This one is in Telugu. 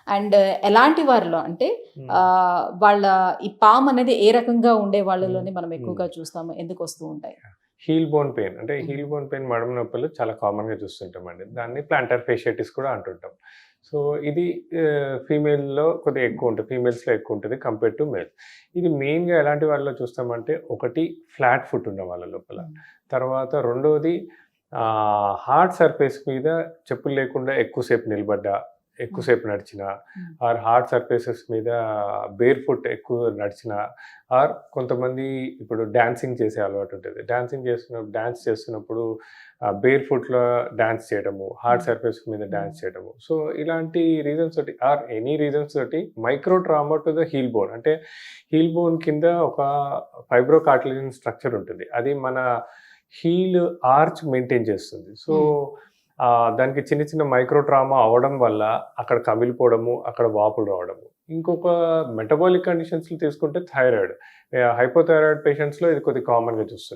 అండ్ ఎలాంటి వారిలో అంటే వాళ్ళ ఈ పామ్ అనేది ఏ రకంగా ఉండే వాళ్ళలోనే మనం ఎక్కువగా చూస్తాము, ఎందుకు వస్తూ ఉంటాయి? హీల్ బోన్ పెయిన్ అంటే హీల్ బోన్ పెయిన్ మడమ నొప్పులు చాలా కామన్గా చూస్తుంటామండి. దాన్ని ప్లాంటర్ ఫేషియటిస్ కూడా అంటుంటాం. సో ఇది ఫీమేల్‌లో కొద్దిగా ఎక్కువ ఉంటుంది. ఫీమేల్స్‌లో ఎక్కువ ఉంటుంది కంపేర్ టు మేల్. ఇది మెయిన్‌గా ఎలాంటి వాళ్ళలో చూస్తామంటే, ఒకటి ఫ్లాట్ ఫుట్ ఉన్న వాళ్ళ లోపల. తర్వాత రెండోది హార్డ్ సర్ఫేస్ మీద చెప్పులు లేకుండా ఎక్కువసేపు నిలబడ్డా, ఎక్కువసేపు నడిచినా, ఆర్ హార్డ్ సర్ఫేసెస్ మీద బేర్ ఫుట్ ఎక్కువ నడిచినా, ఆర్ కొంతమంది ఇప్పుడు డాన్సింగ్ చేసే అలవాటు ఉంటుంది. డాన్స్ చేస్తున్నప్పుడు బేర్ ఫుట్‌లో డాన్స్ చేయడము, హార్డ్ సర్ఫేస్ మీద డాన్స్ చేయడము. సో, ఇలాంటి రీజన్స్ తోటి ఆర్ ఎనీ రీజన్స్ తోటి micro trauma to the heel bone. అంటే హీల్ బోన్ కింద ఒక ఫైబ్రో కార్టిలేజియన్ స్ట్రక్చర్ ఉంటుంది. అది మన హీల్ ఆర్చ్ మెయింటైన్ చేస్తుంది. సో, దానికి చిన్న చిన్న మైక్రో ట్రామా అవ్వడం వల్ల అక్కడ కమిలిపోవడము, అక్కడ వాపులు రావడము. ఇంకొక మెటబాలిక్ కండిషన్స్‌లో తీసుకుంటే థైరాయిడ్. హైపోథైరాయిడ్ పేషెంట్స్‌లో ఇది కొద్దిగా కామన్‌గా చూస్తుంటాం.